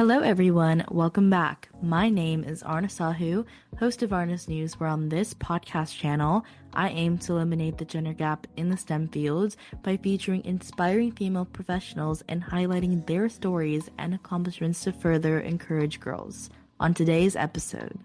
Hello everyone, welcome back. My name is Aarna Sahu, host of Aarna's News, where on this podcast channel, I aim to eliminate the gender gap in the STEM fields by featuring inspiring female professionals and highlighting their stories and accomplishments to further encourage girls. On today's episode.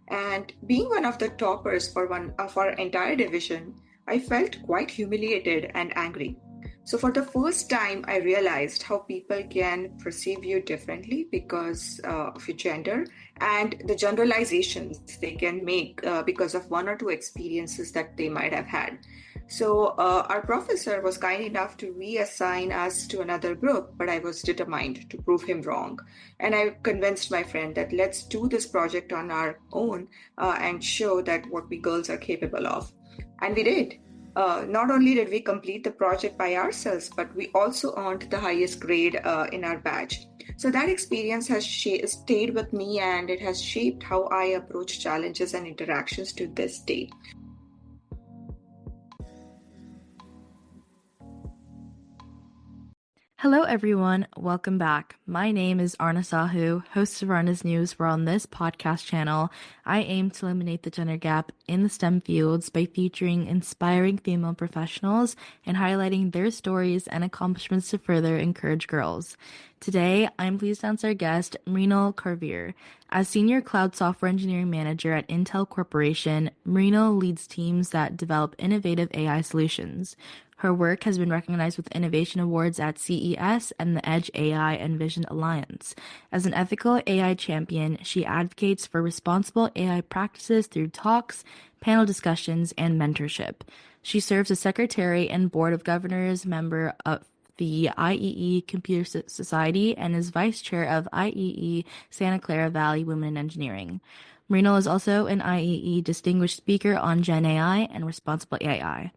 And being one of the toppers for one of our entire division, I felt quite humiliated and angry. So, for the first time, I realized how people can perceive you differently because of your gender and the generalizations they can make because of one or two experiences that they might have had. So, our professor was kind enough to reassign us to another group, but I was determined to prove him wrong. And I convinced my friend that let's do this project on our own and show that what we girls are capable of. And we did. Not only did we complete the project by ourselves, but we also earned the highest grade in our batch. So that experience has stayed with me and it has shaped how I approach challenges and interactions to this day. Hello everyone, welcome back. My name is Aarna Sahu, host of Aarna's News, where on this podcast channel, I aim to eliminate the gender gap in the STEM fields by featuring inspiring female professionals and highlighting their stories and accomplishments to further encourage girls. Today, I'm pleased to announce our guest, Mrinal Karvir. As Senior Cloud Software Engineering Manager at Intel Corporation, Mrinal leads teams that develop innovative AI solutions. Her work has been recognized with innovation awards at CES and the Edge AI and Vision Alliance. As an ethical AI champion, she advocates for responsible AI practices through talks, panel discussions, and mentorship. She serves as secretary and board of governors member of the IEEE Computer Society and is vice chair of IEEE Santa Clara Valley Women in Engineering. Mrinal is also an IEEE distinguished speaker on Gen AI and responsible AI.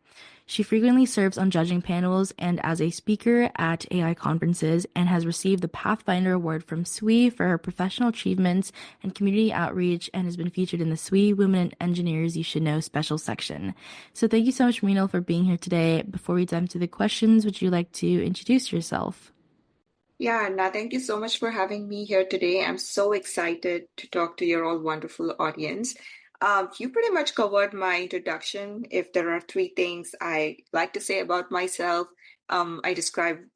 She frequently serves on judging panels and as a speaker at AI conferences and has received the Pathfinder Award from SWE for her professional achievements and community outreach and has been featured in the SWE Women Engineers You Should Know special section. So thank you so much, Mrinal, for being here today. Before we dive into the questions, would you like to introduce yourself? Yeah, Anna, thank you so much for having me here today. I'm so excited to talk to your all wonderful audience. You pretty much covered my introduction. If there are three things I like to say about myself, I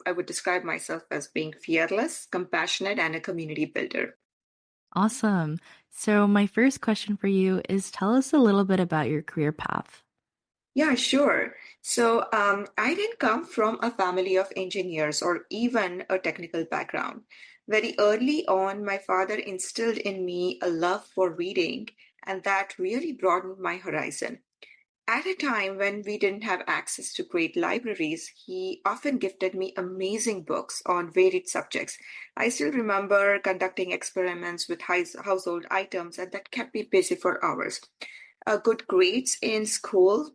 would describe myself as being fearless, compassionate, and a community builder. Awesome. So my first question for you is tell us a little bit about your career path. Yeah, sure. So, I didn't come from a family of engineers or even a technical background. Very early on, my father instilled in me a love for reading, and that really broadened my horizon. At a time when we didn't have access to great libraries, he often gifted me amazing books on varied subjects. I still remember conducting experiments with household items, and that kept me busy for hours. Good grades in school,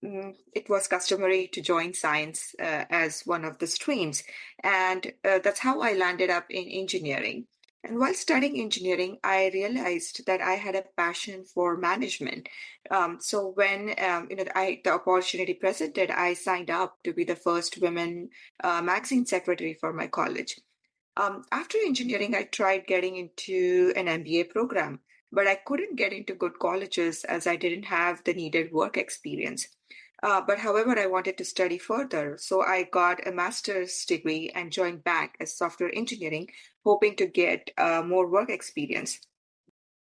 it was customary to join science as one of the streams. And that's how I landed up in engineering. And while studying engineering, I realized that I had a passion for management. So when the opportunity presented, I signed up to be the first women magazine secretary for my college. After engineering, I tried getting into an MBA program, but I couldn't get into good colleges as I didn't have the needed work experience. But however, I wanted to study further, so I got a master's degree and joined back as software engineering, hoping to get more work experience.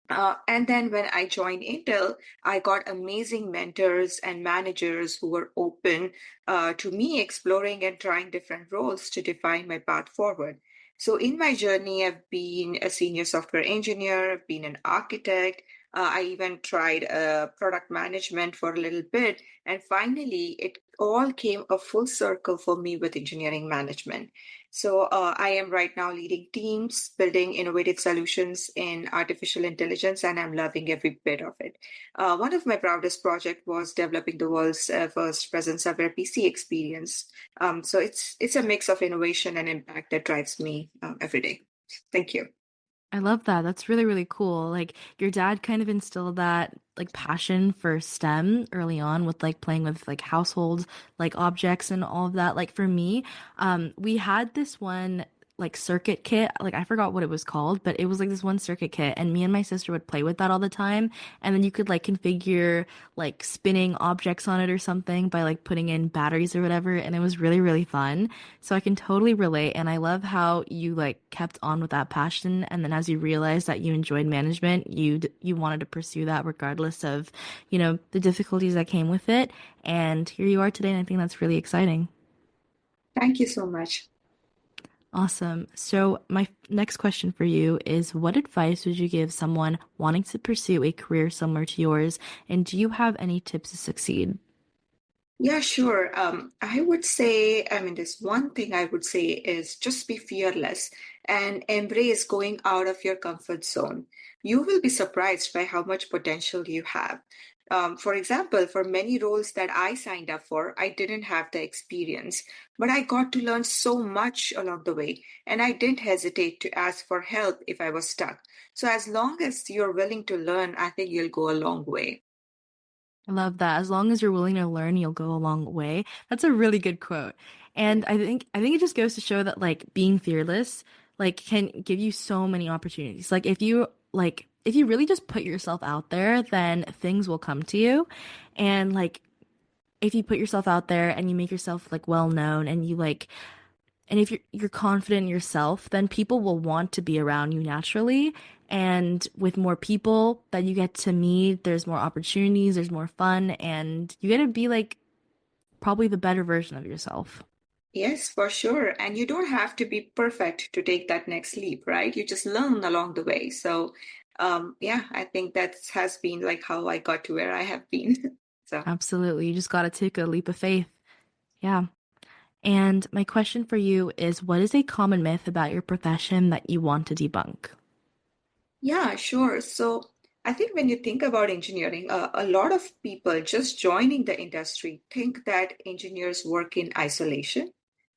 And then when I joined Intel, I got amazing mentors and managers who were open to me exploring and trying different roles to define my path forward. So in my journey, I've been a senior software engineer, I've been an architect. I even tried product management for a little bit. And finally, it all came a full circle for me with engineering management. So I am right now leading teams, building innovative solutions in artificial intelligence, and I'm loving every bit of it. One of my proudest projects was developing the world's first presence-aware PC experience. So it's a mix of innovation and impact that drives me every day. Thank you. I love that. That's really, really cool. Like your dad kind of instilled that like passion for STEM early on with like playing with like household like objects and all of that. Like for me, we had this one like circuit kit. Like I forgot what it was called, but it was like this one circuit kit, and me and my sister would play with that all the time. And then you could like configure like spinning objects on it or something by like putting in batteries or whatever, and it was really, really fun. So I can totally relate, and I love how you like kept on with that passion, and then as you realized that you enjoyed management, you wanted to pursue that regardless of, the difficulties that came with it. And here you are today, and I think that's really exciting. Thank you so much. Awesome. So, my next question for you is what advice would you give someone wanting to pursue a career similar to yours? And do you have any tips to succeed? Yeah, sure. I would say, I mean, there's one thing I would say is just be fearless and embrace going out of your comfort zone. You will be surprised by how much potential you have. For example, for many roles that I signed up for, I didn't have the experience, but I got to learn so much along the way, and I didn't hesitate to ask for help if I was stuck. So, as long as you're willing to learn, I think you'll go a long way. I love that. As long as you're willing to learn, you'll go a long way. That's a really good quote. And Yeah. I think it just goes to show that like being fearless like can give you so many opportunities. If you really just put yourself out there, then things will come to you. And like if you put yourself out there and you make yourself like well known and if you're confident in yourself, then people will want to be around you naturally. And with more people that you get to meet, there's more opportunities, there's more fun, and you get to be like probably the better version of yourself. Yes, for sure. And you don't have to be perfect to take that next leap, right? You just learn along the way. So, yeah, I think that has been like how I got to where I have been. So, Absolutely. You just got to take a leap of faith. Yeah. And my question for you is what is a common myth about your profession that you want to debunk? yeah, sure. So, I think when you think about engineering, a lot of people just joining the industry think that engineers work in isolation,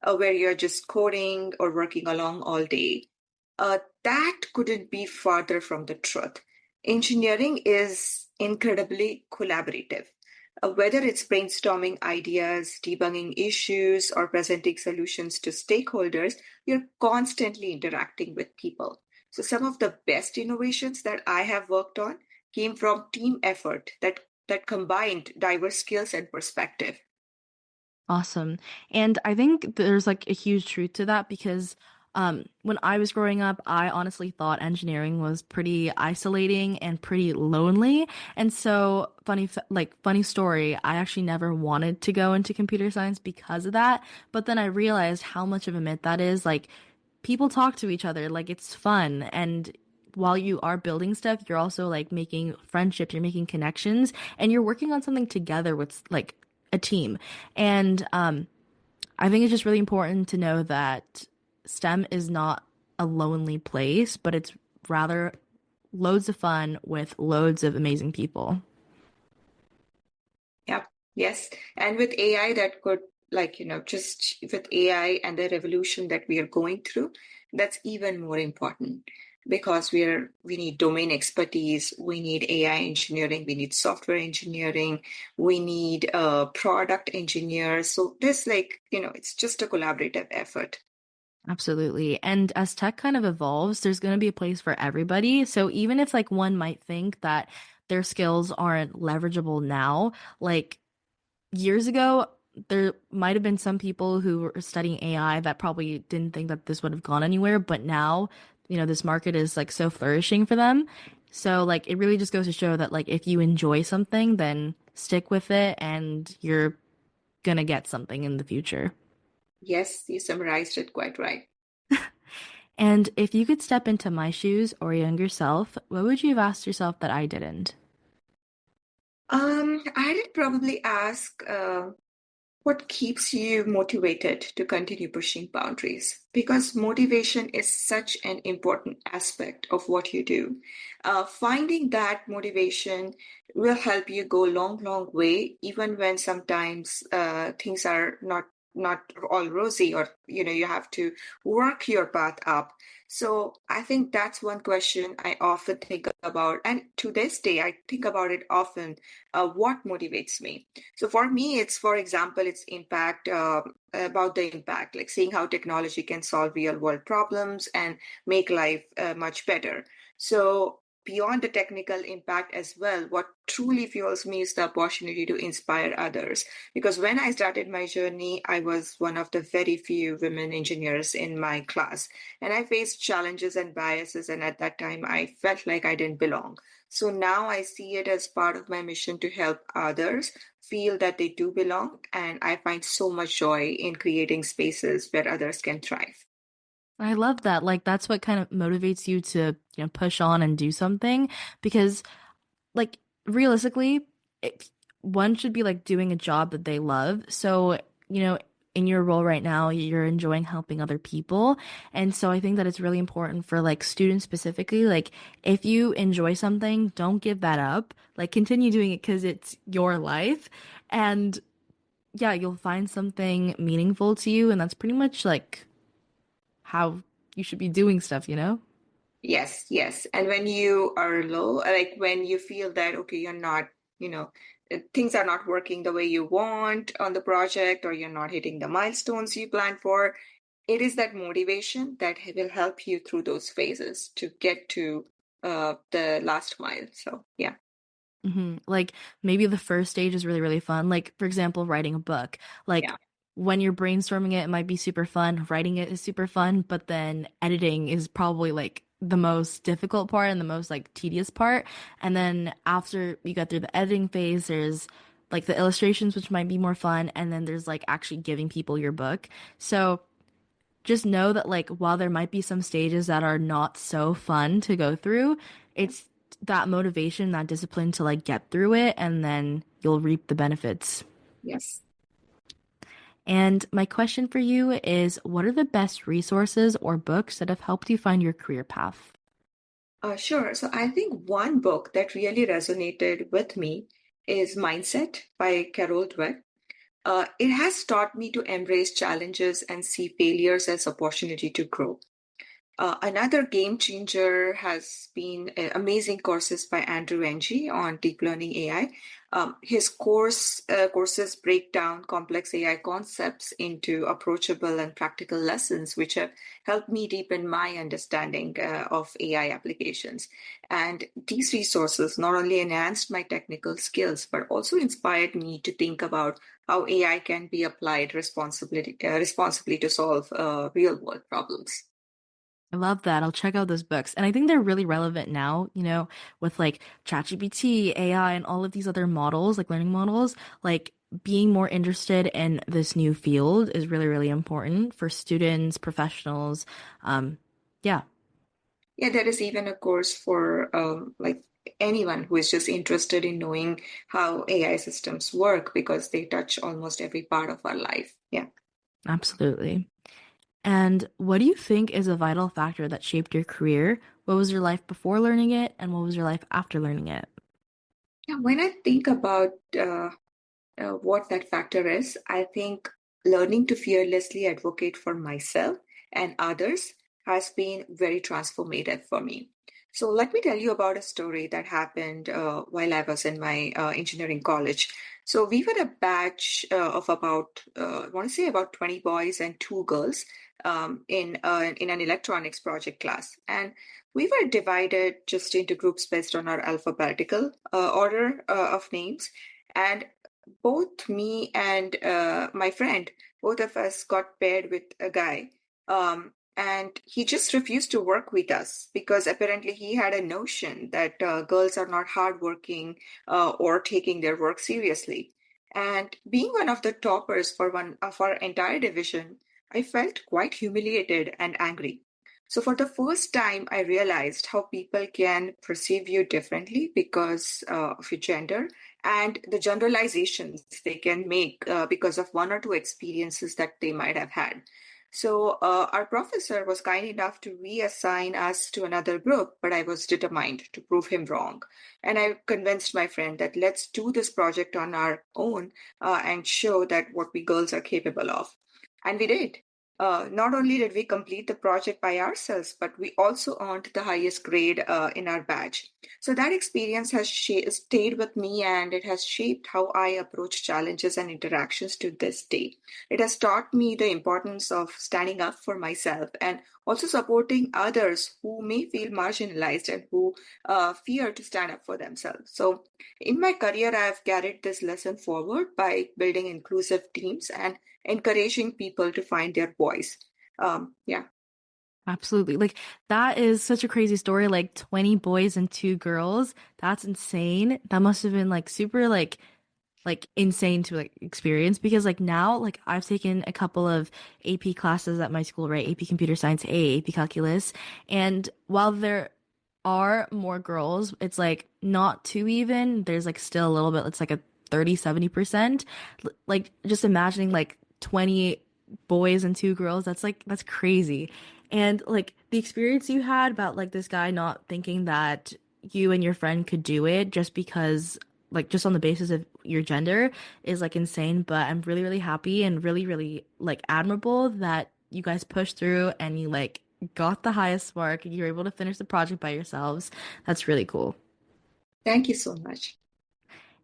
where you're just coding or working along all day. That couldn't be farther from the truth. Engineering is incredibly collaborative. Whether it's brainstorming ideas, debugging issues, or presenting solutions to stakeholders, you're constantly interacting with people. So, some of the best innovations that I have worked on came from team effort that combined diverse skills and perspective. Awesome. And I think there's like a huge truth to that because when I was growing up, I honestly thought engineering was pretty isolating and pretty lonely. And so funny story, I actually never wanted to go into computer science because of that. But then I realized how much of a myth that is. Like people talk to each other, like it's fun. And while you are building stuff, you're also like making friendships, you're making connections, and you're working on something together with like a team. And I think it's just really important to know that STEM is not a lonely place, but it's rather loads of fun with loads of amazing people. Yep. Yes. And with AI, that could, like, just with AI and the revolution that we are going through, that's even more important because we need domain expertise, we need AI engineering, we need software engineering, we need product engineers. So this, like, it's just a collaborative effort. Absolutely. And as tech kind of evolves, there's going to be a place for everybody. So even if like one might think that their skills aren't leverageable now, like years ago, there might have been some people who were studying AI that probably didn't think that this would have gone anywhere, but now, this market is like so flourishing for them. So like it really just goes to show that like if you enjoy something, then stick with it and you're gonna get something in the future. Yes, you summarized it quite right. And if you could step into my shoes or younger self, what would you have asked yourself that I didn't? I did probably ask, what keeps you motivated to continue pushing boundaries? Because motivation is such an important aspect of what you do. Finding that motivation will help you go long, long way, even when sometimes things are not all rosy, or you have to work your path up. So I think that's one question I often think about. And to this day, I think about it often. What motivates me? So for me, it's, for example, it's impact, about the impact, like seeing how technology can solve real world problems and make life much better. So beyond the technical impact as well, what truly fuels me is the opportunity to inspire others. Because when I started my journey, I was one of the very few women engineers in my class, and I faced challenges and biases, and at that time, I felt like I didn't belong. So now I see it as part of my mission to help others feel that they do belong. And I find so much joy in creating spaces where others can thrive. I love that. Like that's what kind of motivates you to, push on and do something because like realistically, one should be like doing a job that they love. So, you know, in your role right now, you're enjoying helping other people. And so I think that it's really important for like students specifically, like if you enjoy something, don't give that up. Like continue doing it because it's your life. And yeah, you'll find something meaningful to you. And that's pretty much like how you should be doing stuff, you know? Yes, yes. And when you are low, like when you feel that, okay, you're not, you know, things are not working the way you want on the project, or you're not hitting the milestones you planned for, it is that motivation that will help you through those phases to get to the last mile. So, yeah, Like maybe the first stage is really, really fun. Like, for example, writing a book. Like, yeah, when you're brainstorming it, it might be super fun. Writing it is super fun, but then editing is probably like the most difficult part and the most like tedious part. And then after you get through the editing phase, there's like the illustrations, which might be more fun. And then there's like actually giving people your book. So, just know that like while there might be some stages that are not so fun to go through, it's that motivation, that discipline to like get through it and then you'll reap the benefits. yes. And my question for you is what are the best resources or books that have helped you find your career path? Sure. So I think one book that really resonated with me is Mindset by Carol Dweck. It has taught me to embrace challenges and see failures as opportunity to grow. Another game changer has been amazing courses by Andrew Ng on deep learning AI. His courses break down complex AI concepts into approachable and practical lessons, which have helped me deepen my understanding of AI applications. And these resources not only enhanced my technical skills, but also inspired me to think about how AI can be applied responsibly to solve real world problems. I love that. I'll check out those books. And I think they're really relevant now, with like ChatGPT, AI, and all of these other models, like learning models, like being more interested in this new field is really, really important for students, professionals. Um, yeah, Yeah, there is even a course for like anyone who is just interested in knowing how AI systems work because they touch almost every part of our life. Yeah. absolutely. And what do you think is a vital factor that shaped your career? What was your life before learning it, and what was your life after learning it? Yeah, when I think about what that factor is, I think learning to fearlessly advocate for myself and others has been very transformative for me. So, let me tell you about a story that happened while I was in my engineering college. So, we were a batch of about, I want to say about 20 boys and two girls in an electronics project class. And we were divided just into groups based on our alphabetical order of names. And both me and my friend, both of us got paired with a guy. And he just refused to work with us because apparently he had a notion that girls are not hardworking or taking their work seriously. And being one of the toppers for one of our entire division, I felt quite humiliated and angry. So, for the first time, I realized how people can perceive you differently because of your gender and the generalizations they can make because of one or two experiences that they might have had. So, our professor was kind enough to reassign us to another group, but I was determined to prove him wrong. And I convinced my friend that let's do this project on our own and show that what we girls are capable of. And we did. Not only did we complete the project by ourselves, but we also earned the highest grade in our batch. So that experience has stayed with me, and it has shaped how I approach challenges and interactions to this day. It has taught me the importance of standing up for myself and also supporting others who may feel marginalized and who fear to stand up for themselves. So in my career, I've carried this lesson forward by building inclusive teams and encouraging people to find their voice. Yeah. Absolutely. Like that is such a crazy story. Like 20 boys and 2 girls. That's insane. That must have been like super like insane to like experience because like now like I've taken a couple of AP classes at my school, right? AP Computer Science A, AP Calculus, and while there are more girls, it's like not too even. There's like still a little bit, it's like a 30-70%. Like just imagining like 20 boys and 2 girls, that's crazy. And like the experience you had about like this guy not thinking that you and your friend could do it just because like just on the basis of your gender is like insane, but I'm really, really happy and really, really like admirable that you guys pushed through and you like got the highest mark and you were able to finish the project by yourselves. That's really cool. Thank you so much.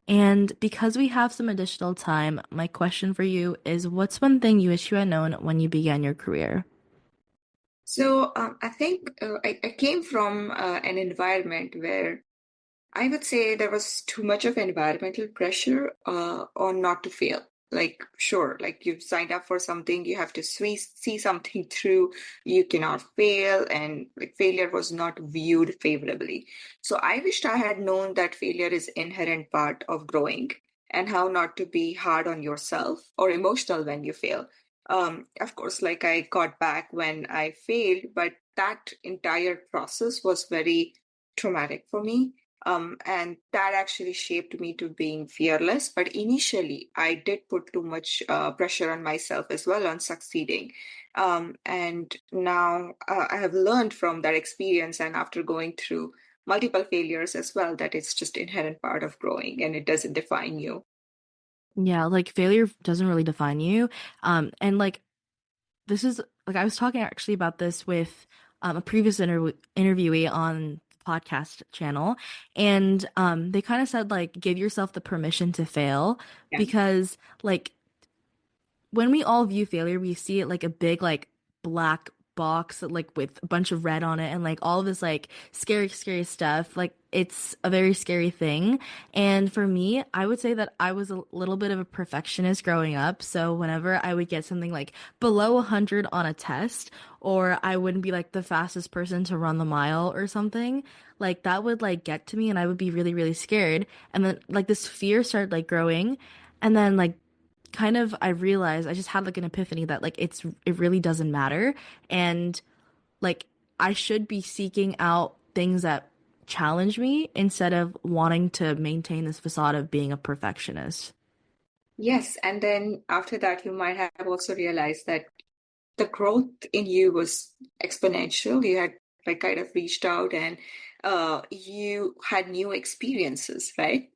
And because we have some additional time, my question for you is what's one thing you wish you had known when you began your career? So I think I came from an environment where I would say there was too much of environmental pressure on not to fail. Like, sure, like you've signed up for something, you have to see something through, you cannot fail, and like failure was not viewed favorably. So I wished I had known that failure is inherent part of growing and how not to be hard on yourself or emotional when you fail. Of course, like I got back when I failed, but that entire process was very traumatic for me, and that actually shaped me to being fearless. But initially, I did put too much pressure on myself as well on succeeding. And now I have learned from that experience, and after going through multiple failures as well, that it's just inherent part of growing and it doesn't define you. Yeah, like failure doesn't really define you. And like this is like I was talking actually about this with a previous interviewee on the podcast channel, and they kind of said like give yourself the permission to fail Yeah. because like when we all view failure, we see it like a big like black box like with a bunch of red on it and like all of this like scary, scary stuff. Like it's a very scary thing. And for me, I would say that I was a little bit of a perfectionist growing up. So whenever I would get something like below 100 on a test, or I wouldn't be like the fastest person to run the mile or something, like that would like get to me and I would be really, really scared. And then like this fear started like growing. And then like kind of I realized I just had like an epiphany that like it really doesn't matter and like I should be seeking out things that challenge me instead of wanting to maintain this facade of being a perfectionist. Yes. And then after that, you might have also realized that the growth in you was exponential. You had like kind of reached out and you had new experiences, right?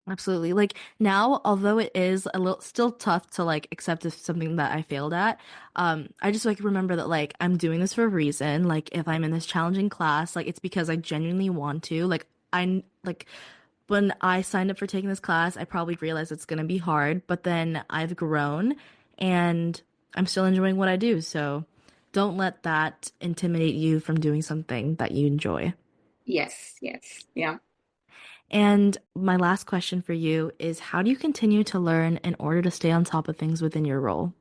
Absolutely. Like now, although it is a little still tough to like accept as something that I failed at, I just like remember that like I'm doing this for a reason. Like if I'm in this challenging class, like it's because I genuinely want to. Like I like when I signed up for taking this class, I probably realized it's gonna be hard, but then I've grown and I'm still enjoying what I do. So don't let that intimidate you from doing something that you enjoy. Yes, yes. Yeah. And my last question for you is how do you continue to learn in order to stay on top of things within your role?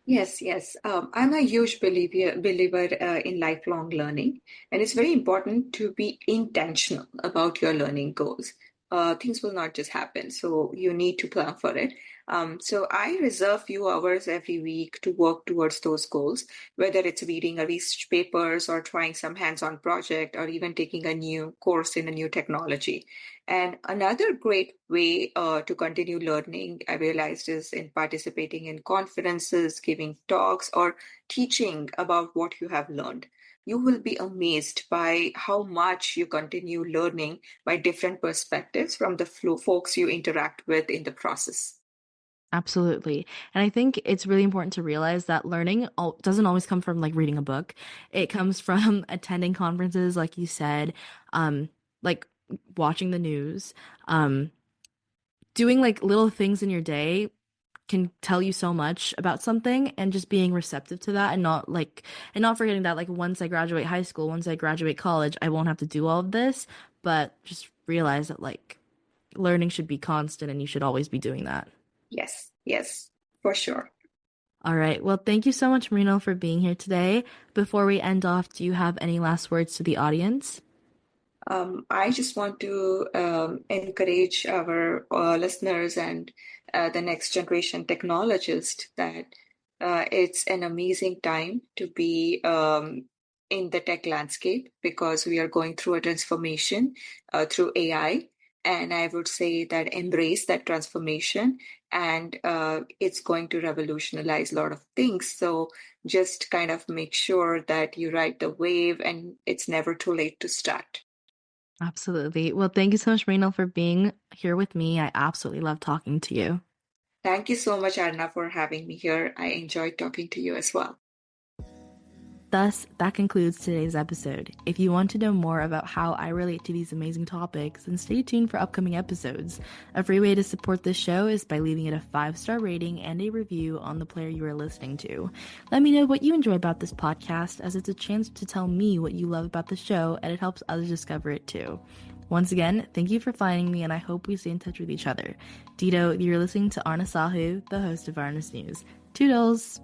Yes, yes. I'm a huge believer in lifelong learning, and it's very important to be intentional about your learning goals. Things will not just happen, so you need to plan for it. So I reserve few hours every week to work towards those goals, whether it's reading a research papers or trying some hands-on project or even taking a new course in a new technology. And another great way to continue learning, I realized, is in participating in conferences, giving talks, or teaching about what you have learned. You will be amazed by how much you continue learning by different perspectives from the folks you interact with in the process. Absolutely. And I think it's really important to realize that doesn't always come from like reading a book. It comes from attending conferences, like you said, like watching the news, um, doing like little things in your day can tell you so much about something, and just being receptive to that, and not forgetting that like once I graduate high school, once I graduate college, I won't have to do all of this, but just realize that like learning should be constant and you should always be doing that. Yes, yes, for sure. All right. Well, thank you so much, Marino, for being here today. Before we end off, do you have any last words to the audience? I just want to encourage our listeners and the next generation technologists that it's an amazing time to be in the tech landscape because we are going through a transformation through AI. And I would say that embrace that transformation, and it's going to revolutionize a lot of things. So just kind of make sure that you ride the wave, and it's never too late to start. Absolutely. Well, thank you so much, Marino, for being here with me. I absolutely love talking to you. Thank you so much, Arna, for having me here. I enjoyed talking to you as well. Thus, that concludes today's episode. If you want to know more about how I relate to these amazing topics, then stay tuned for upcoming episodes. A free way to support this show is by leaving it a 5-star rating and a review on the player you are listening to. Let me know what you enjoy about this podcast, as it's a chance to tell me what you love about the show, and it helps others discover it too. Once again, thank you for finding me, and I hope we stay in touch with each other. Dito, you're listening to Aarna Sahu, the host of Aarna's News. Toodles!